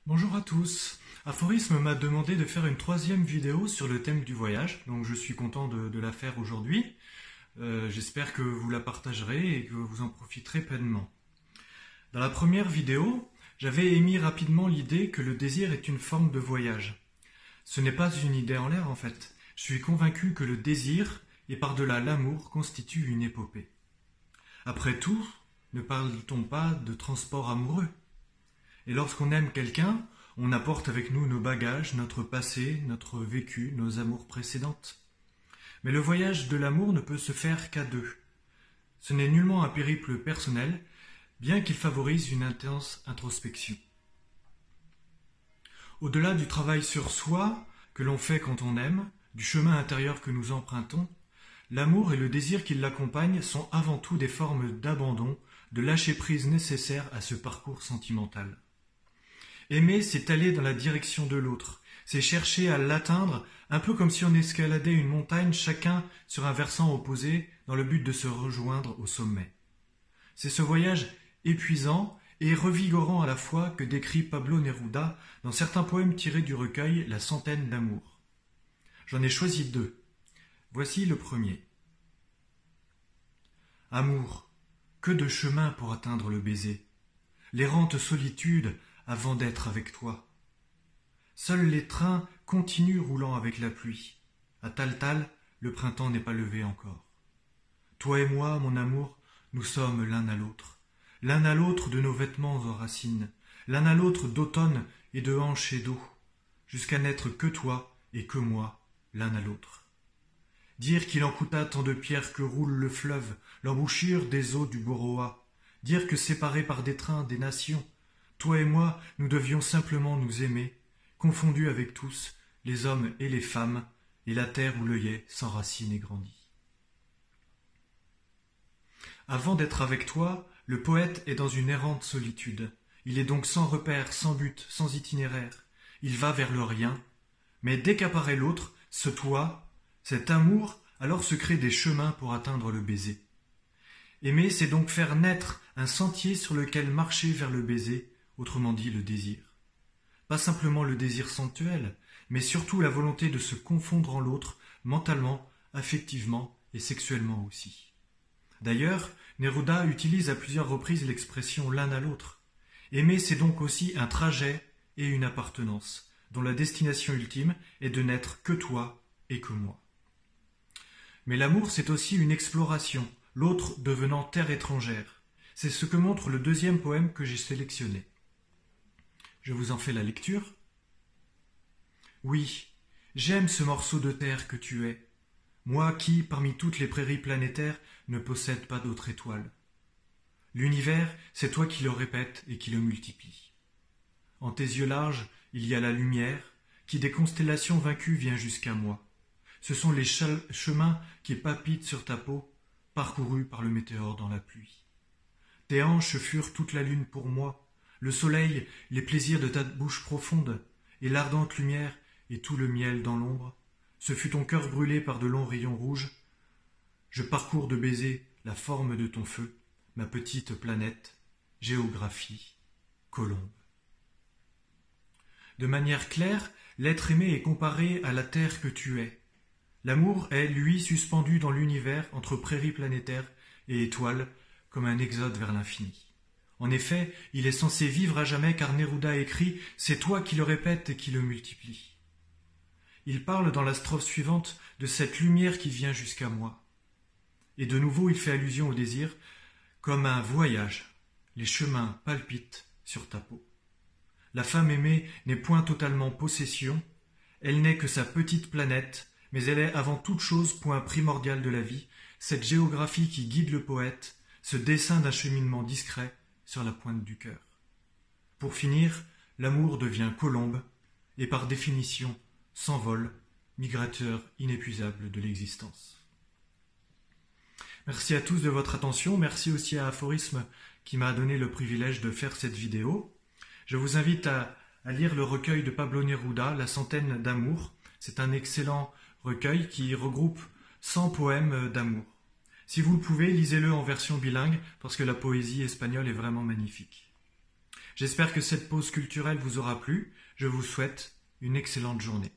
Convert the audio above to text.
Bonjour à tous. Aphorisme m'a demandé de faire une troisième vidéo sur le thème du voyage, donc je suis content de la faire aujourd'hui. J'espère que vous la partagerez et que vous en profiterez pleinement. Dans la première vidéo, j'avais émis rapidement l'idée que le désir est une forme de voyage. Ce n'est pas une idée en l'air en fait. Je suis convaincu que le désir, et par-delà l'amour, constitue une épopée. Après tout, ne parle-t-on pas de transport amoureux ? Et lorsqu'on aime quelqu'un, on apporte avec nous nos bagages, notre passé, notre vécu, nos amours précédentes. Mais le voyage de l'amour ne peut se faire qu'à deux. Ce n'est nullement un périple personnel, bien qu'il favorise une intense introspection. Au-delà du travail sur soi que l'on fait quand on aime, du chemin intérieur que nous empruntons, l'amour et le désir qui l'accompagnent sont avant tout des formes d'abandon, de lâcher-prise nécessaires à ce parcours sentimental. Aimer, c'est aller dans la direction de l'autre, c'est chercher à l'atteindre, un peu comme si on escaladait une montagne, chacun sur un versant opposé, dans le but de se rejoindre au sommet. C'est ce voyage épuisant et revigorant à la fois que décrit Pablo Neruda dans certains poèmes tirés du recueil La Centaine d'amour. J'en ai choisi deux. Voici le premier. Amour, que de chemin pour atteindre le baiser, l'errante solitude avant d'être avec toi. Seuls les trains continuent roulant avec la pluie. À Taltal, le printemps n'est pas levé encore. Toi et moi, mon amour, nous sommes l'un à l'autre de nos vêtements aux racines, l'un à l'autre d'automne et de hanches et d'eau, jusqu'à n'être que toi et que moi, l'un à l'autre. Dire qu'il en coûta tant de pierres que roule le fleuve, l'embouchure des eaux du Boroa, dire que séparés par des trains des nations, toi et moi, nous devions simplement nous aimer, confondus avec tous, les hommes et les femmes, et la terre où l'œillet s'enracine et grandit. Avant d'être avec toi, le poète est dans une errante solitude. Il est donc sans repère, sans but, sans itinéraire. Il va vers le rien, mais dès qu'apparaît l'autre, ce toi, cet amour, alors se créent des chemins pour atteindre le baiser. Aimer, c'est donc faire naître un sentier sur lequel marcher vers le baiser, autrement dit le désir. Pas simplement le désir sensuel, mais surtout la volonté de se confondre en l'autre, mentalement, affectivement et sexuellement aussi. D'ailleurs, Neruda utilise à plusieurs reprises l'expression l'un à l'autre. Aimer, c'est donc aussi un trajet et une appartenance, dont la destination ultime est de n'être que toi et que moi. Mais l'amour, c'est aussi une exploration, l'autre devenant terre étrangère. C'est ce que montre le deuxième poème que j'ai sélectionné. Je vous en fais la lecture. Oui, j'aime ce morceau de terre que tu es, moi qui, parmi toutes les prairies planétaires, ne possède pas d'autre étoile. L'univers, c'est toi qui le répètes et qui le multiplie. En tes yeux larges, il y a la lumière, qui des constellations vaincues vient jusqu'à moi. Ce sont les chemins qui palpitent sur ta peau, parcourus par le météore dans la pluie. Tes hanches furent toute la lune pour moi, le soleil, les plaisirs de ta bouche profonde, et l'ardente lumière et tout le miel dans l'ombre. Ce fut ton cœur brûlé par de longs rayons rouges. Je parcours de baisers la forme de ton feu, ma petite planète, géographie, colombe. De manière claire, l'être aimé est comparé à la terre que tu es. L'amour est, lui, suspendu dans l'univers entre prairies planétaires et étoiles, comme un exode vers l'infini. En effet, il est censé vivre à jamais car Neruda écrit « C'est toi qui le répètes et qui le multiplie ». Il parle dans la strophe suivante de cette lumière qui vient jusqu'à moi. Et de nouveau, il fait allusion au désir comme un voyage. Les chemins palpitent sur ta peau. La femme aimée n'est point totalement possession, elle n'est que sa petite planète, mais elle est avant toute chose point primordial de la vie, cette géographie qui guide le poète, ce dessin d'un cheminement discret sur la pointe du cœur. Pour finir, l'amour devient colombe et par définition s'envole, migrateur inépuisable de l'existence. Merci à tous de votre attention, merci aussi à Aphorisme qui m'a donné le privilège de faire cette vidéo. Je vous invite à lire le recueil de Pablo Neruda, La Centaine d'amour. C'est un excellent recueil qui regroupe 100 poèmes d'amour. Si vous le pouvez, lisez-le en version bilingue parce que la poésie espagnole est vraiment magnifique. J'espère que cette pause culturelle vous aura plu. Je vous souhaite une excellente journée.